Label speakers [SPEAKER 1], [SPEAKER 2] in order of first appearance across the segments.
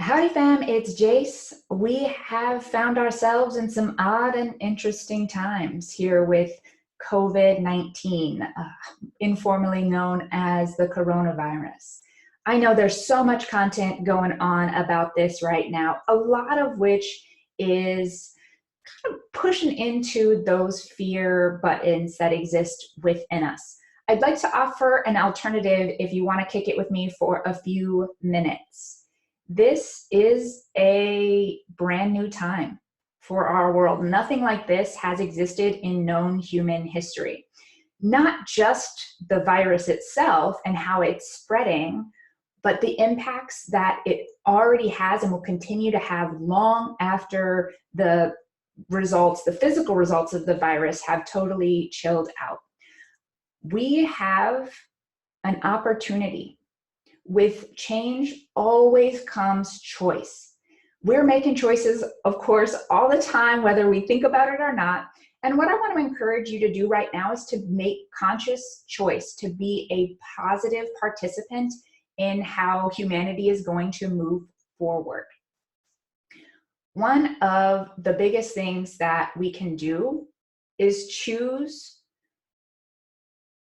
[SPEAKER 1] Howdy fam, it's Jace. We have found ourselves in some odd and interesting times here with COVID-19, informally known as the coronavirus. I know there's so much content going on about this right now, a lot of which is kind of pushing into those fear buttons that exist within us. I'd like to offer an alternative if you want to kick it with me for a few minutes. This is a brand new time for our world. Nothing like this has existed in known human history. Not just the virus itself and how it's spreading, but the impacts that it already has and will continue to have long after the results, the physical results of the virus have totally chilled out. We have an opportunity. With change always comes choice. We're making choices, of course, all the time, whether we think about it or not. And what I want to encourage you to do right now is to make conscious choice to be a positive participant in how humanity is going to move forward. One of the biggest things that we can do is choose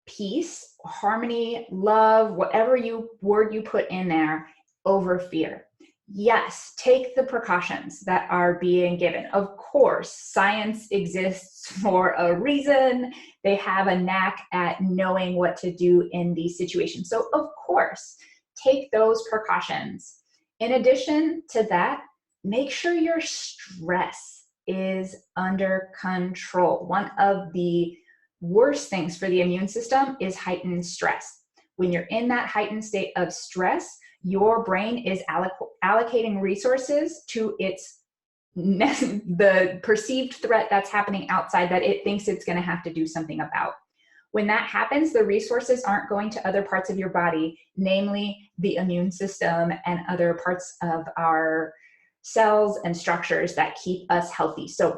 [SPEAKER 1] peace, harmony, love, whatever word you put in there, over fear. Yes, take the precautions that are being given. Of course, science exists for a reason. They have a knack at knowing what to do in these situations. So of course, take those precautions. In addition to that, make sure your stress is under control. One of the worst things for the immune system is heightened stress. When you're in that heightened state of stress, your brain is allocating resources to the perceived threat that's happening outside that it thinks it's going to have to do something about. When that happens, the resources aren't going to other parts of your body, namely the immune system and other parts of our cells and structures that keep us healthy. So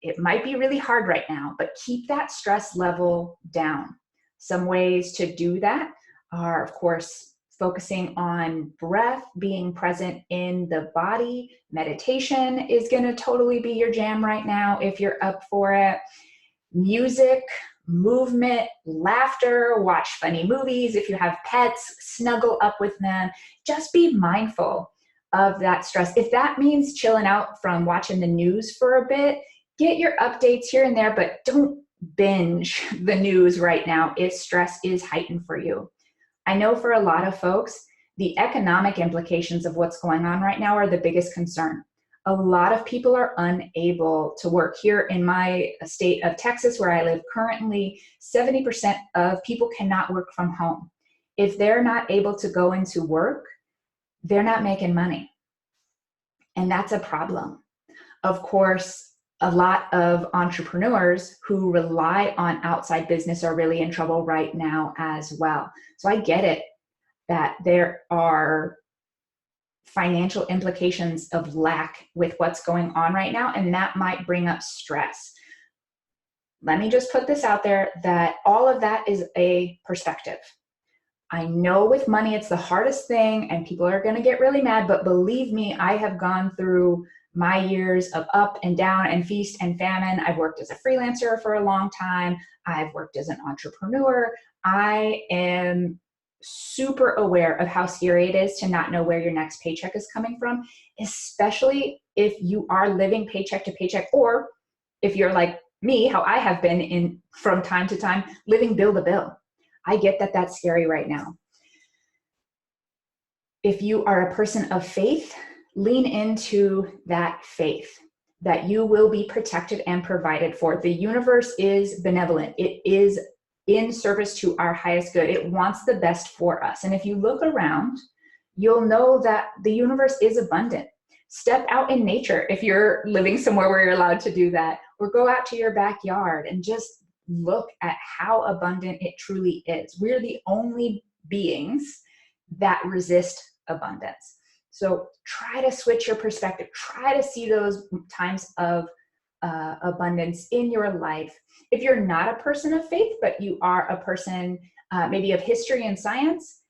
[SPEAKER 1] it might be really hard right now, but keep that stress level down. Some ways to do that are, of course, focusing on breath, being present in the body. Meditation is going to totally be your jam right now if you're up for it. Music, movement, laughter, watch funny movies. If you have pets, snuggle up with them. Just be mindful of that stress. If that means chilling out from watching the news for a bit, get your updates here and there, but don't binge the news right now if stress is heightened for you. I know for a lot of folks, the economic implications of what's going on right now are the biggest concern. A lot of people are unable to work. Here in my state of Texas, where I live currently, 70% of people cannot work from home. If they're not able to go into work, they're not making money. And that's a problem. Of course, a lot of entrepreneurs who rely on outside business are really in trouble right now as well. So I get it that there are financial implications of lack with what's going on right now, and that might bring up stress. Let me just put this out there that all of that is a perspective. I know with money it's the hardest thing and people are going to get really mad, but believe me, I have gone through my years of up and down and feast and famine. I've worked as a freelancer for a long time. I've worked as an entrepreneur. I am super aware of how scary it is to not know where your next paycheck is coming from, especially if you are living paycheck to paycheck, or if you're like me, how I have been in from time to time, living bill to bill. I get that that's scary right now. If you are a person of faith, lean into that faith that you will be protected and provided for. The universe is benevolent. It is in service to our highest good. It wants the best for us. And if you look around, you'll know that the universe is abundant. Step out in nature if you're living somewhere where you're allowed to do that, or go out to your backyard and just look at how abundant it truly is. We're the only beings that resist abundance. So try to switch your perspective. Try to see those times of abundance in your life. If you're not a person of faith, but you are a person maybe of history and science,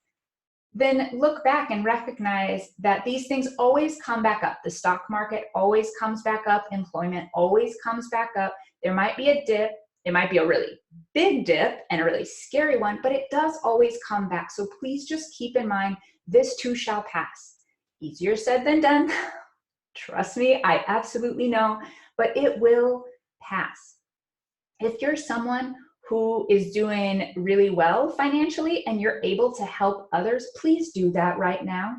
[SPEAKER 1] then look back and recognize that these things always come back up. The stock market always comes back up. Employment always comes back up. There might be a dip. It might be a really big dip and a really scary one, but it does always come back. So please just keep in mind, this too shall pass. Easier said than done. Trust me, I absolutely know, but it will pass. If you're someone who is doing really well financially and you're able to help others, please do that right now.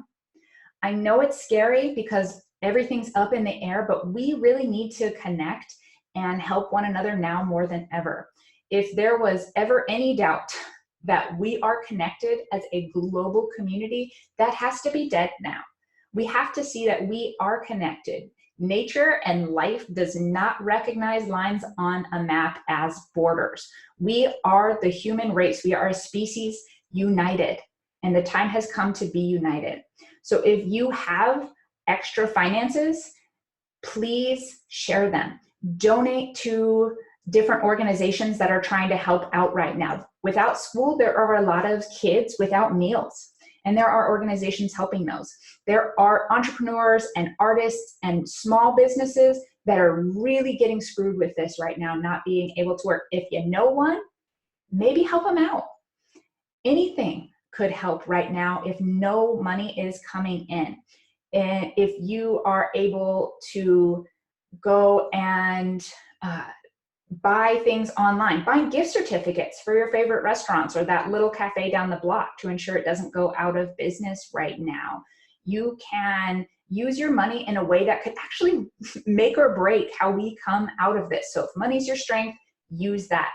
[SPEAKER 1] I know it's scary because everything's up in the air, but we really need to connect and help one another now more than ever. If there was ever any doubt that we are connected as a global community, that has to be dead now. We have to see that we are connected. Nature and life does not recognize lines on a map as borders. We are the human race. We are a species united, and the time has come to be united. So if you have extra finances, please share them. Donate to different organizations that are trying to help out right now. Without school, there are a lot of kids without meals, and there are organizations helping those. There are entrepreneurs and artists and small businesses that are really getting screwed with this right now, not being able to work. If you know one, maybe help them out. Anything could help right now if no money is coming in. And if you are able to go and buy things online, buy gift certificates for your favorite restaurants or that little cafe down the block to ensure it doesn't go out of business right now. You can use your money in a way that could actually make or break how we come out of this. So if money's your strength, use that.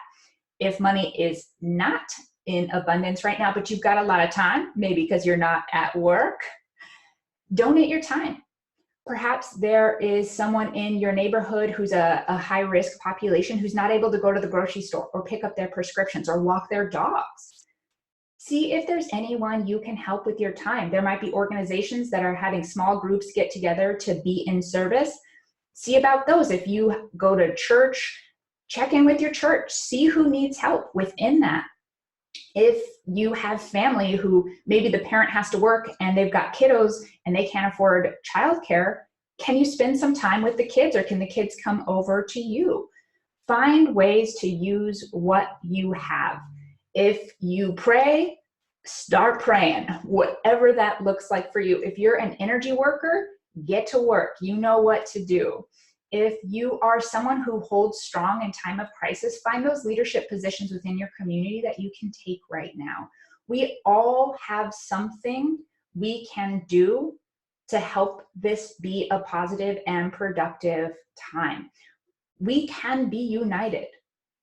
[SPEAKER 1] If money is not in abundance right now, but you've got a lot of time, maybe because you're not at work, donate your time. Perhaps there is someone in your neighborhood who's a high-risk population who's not able to go to the grocery store or pick up their prescriptions or walk their dogs. See if there's anyone you can help with your time. There might be organizations that are having small groups get together to be in service. See about those. If you go to church, check in with your church. See who needs help within that. If you have family who maybe the parent has to work and they've got kiddos and they can't afford childcare, can you spend some time with the kids, or can the kids come over to you? Find ways to use what you have. If you pray, start praying, whatever that looks like for you. If you're an energy worker, get to work. You know what to do. If you are someone who holds strong in time of crisis, find those leadership positions within your community that you can take right now. We all have something we can do to help this be a positive and productive time. We can be united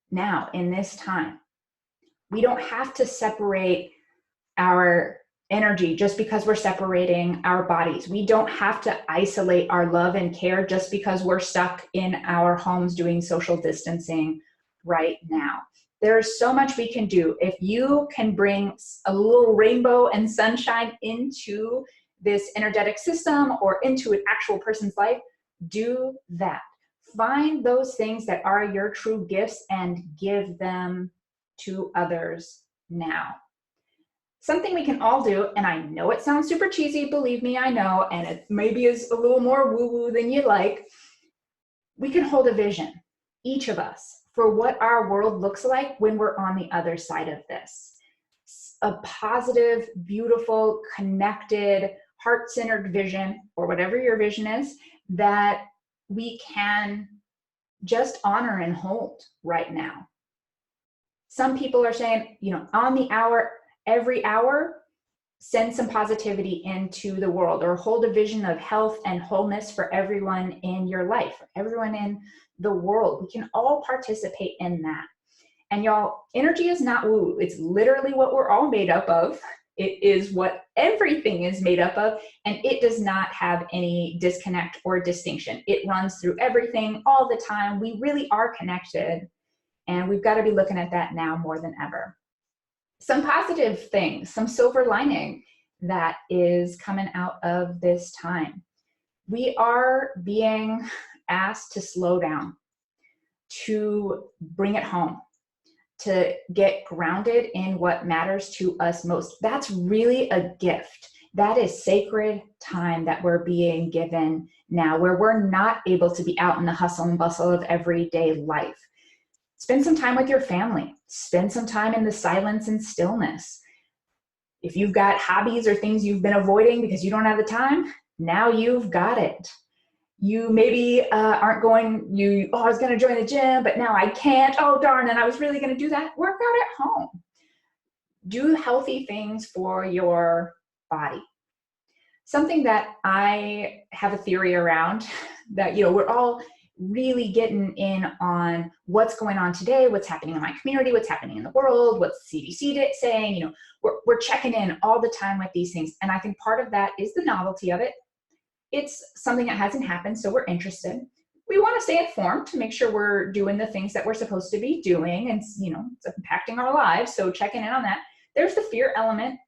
[SPEAKER 1] now in this time. We don't have to separate our energy just because we're separating our bodies. We don't have to isolate our love and care just because we're stuck in our homes doing social distancing right now. There's so much we can do. If you can bring a little rainbow and sunshine into this energetic system or into an actual person's life, do that. Find those things that are your true gifts and give them to others now. Something we can all do, and I know it sounds super cheesy, believe me, I know, and it maybe is a little more woo-woo than you like. We can hold a vision, each of us, for what our world looks like when we're on the other side of this. A positive, beautiful, connected, heart-centered vision, or whatever your vision is, that we can just honor and hold right now. Some people are saying, on the hour, every hour, send some positivity into the world, or hold a vision of health and wholeness for everyone in your life, for everyone in the world. We can all participate in that. And y'all, energy is not woo. It's literally what we're all made up of. It is what everything is made up of, and it does not have any disconnect or distinction. It runs through everything all the time. We really are connected, and we've got to be looking at that now more than ever. Some positive things, some silver lining that is coming out of this time. We are being asked to slow down, to bring it home. to get grounded in what matters to us most. That's really a gift. That is sacred time that we're being given now, where we're not able to be out in the hustle and bustle of everyday life. Spend some time with your family. Spend some time in the silence and stillness. If you've got hobbies or things you've been avoiding because you don't have the time, now you've got it. You maybe aren't going, I was going to join the gym, but now I can't. Oh, darn, and I was really going to do that. Work out at home. Do healthy things for your body. Something that I have a theory around that, we're all really getting in on what's going on today, what's happening in my community, what's happening in the world, what's CDC saying, we're checking in all the time with these things. And I think part of that is the novelty of it. It's something that hasn't happened, so we're interested. We want to stay informed to make sure we're doing the things that we're supposed to be doing, and it's impacting our lives, so checking in on that. There's the fear element.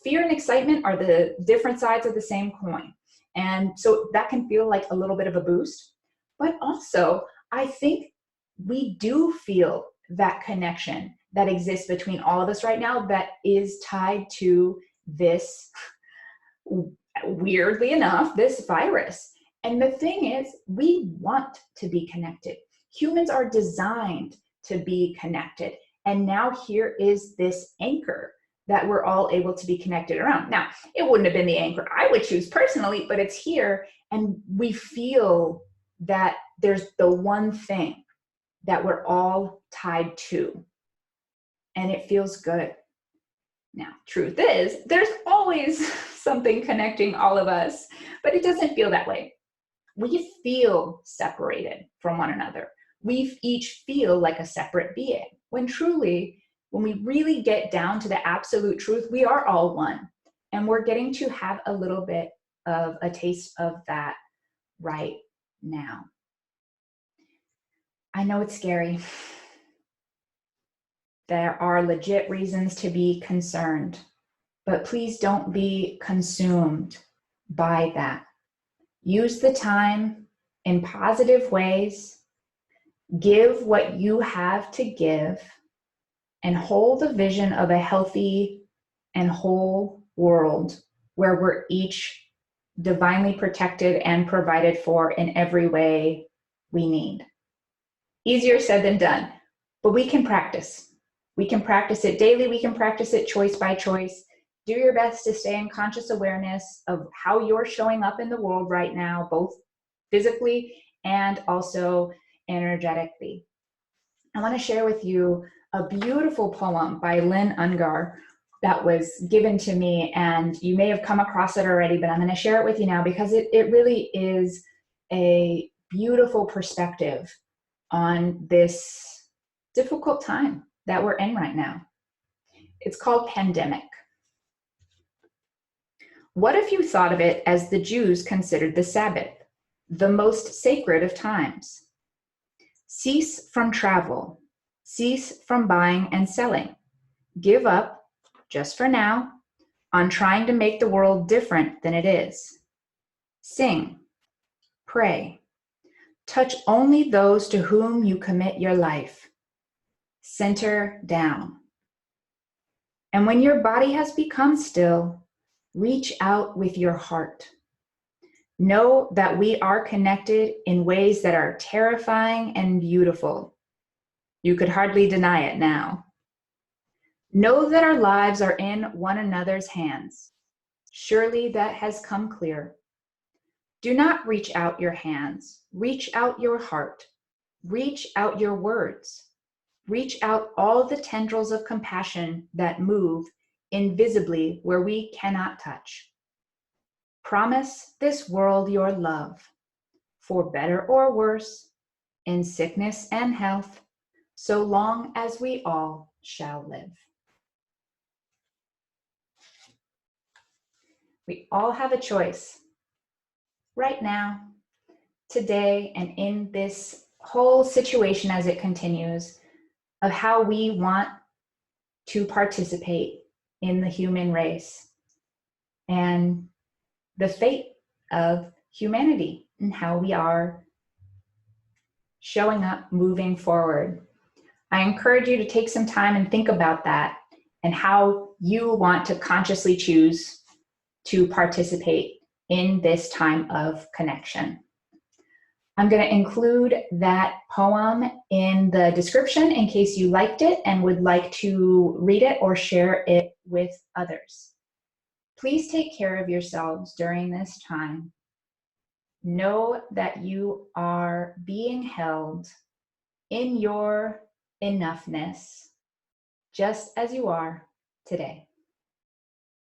[SPEAKER 1] Fear and excitement are the different sides of the same coin. And so that can feel like a little bit of a boost. But also, I think we do feel that connection that exists between all of us right now that is tied to this, weirdly enough, this virus. And the thing is, we want to be connected. Humans are designed to be connected. And now here is this anchor that we're all able to be connected around. Now, it wouldn't have been the anchor I would choose personally, but it's here, and we feel that there's the one thing that we're all tied to, and it feels good. Now, truth is, there's always something connecting all of us, but it doesn't feel that way. We feel separated from one another. We each feel like a separate being, when truly, when we really get down to the absolute truth, we are all one. And we're getting to have a little bit of a taste of that right now. I know it's scary. There are legit reasons to be concerned, but please don't be consumed by that. Use the time in positive ways. Give what you have to give, and hold a vision of a healthy and whole world where we're each divinely protected and provided for in every way we need. Easier said than done, but we can practice. We can practice it daily. We can practice it choice by choice. Do your best to stay in conscious awareness of how you're showing up in the world right now, both physically and also energetically. I want to share with you a beautiful poem by Lynn Ungar that was given to me, and you may have come across it already, but I'm going to share it with you now because it really is a beautiful perspective on this difficult time that we're in right now. It's called Pandemic. What if you thought of it as the Jews considered the Sabbath, the most sacred of times? Cease from travel. Cease from buying and selling. Give up, just for now, on trying to make the world different than it is. Sing. Pray. Touch only those to whom you commit your life. Center down. And when your body has become still, reach out with your heart. Know that we are connected in ways that are terrifying and beautiful. You could hardly deny it now. Know that our lives are in one another's hands. Surely that has come clear. Do not reach out your hands. Reach out your heart. Reach out your words. Reach out all the tendrils of compassion that move invisibly where we cannot touch. Promise this world your love, for better or worse, in sickness and health, so long as we all shall live. We all have a choice right now, today, and in this whole situation as it continues of how we want to participate in the human race and the fate of humanity and how we are showing up, moving forward. I encourage you to take some time and think about that and how you want to consciously choose to participate in this time of connection. I'm going to include that poem in the description in case you liked it and would like to read it or share it with others. Please take care of yourselves during this time. Know that you are being held in your enoughness, just as you are today.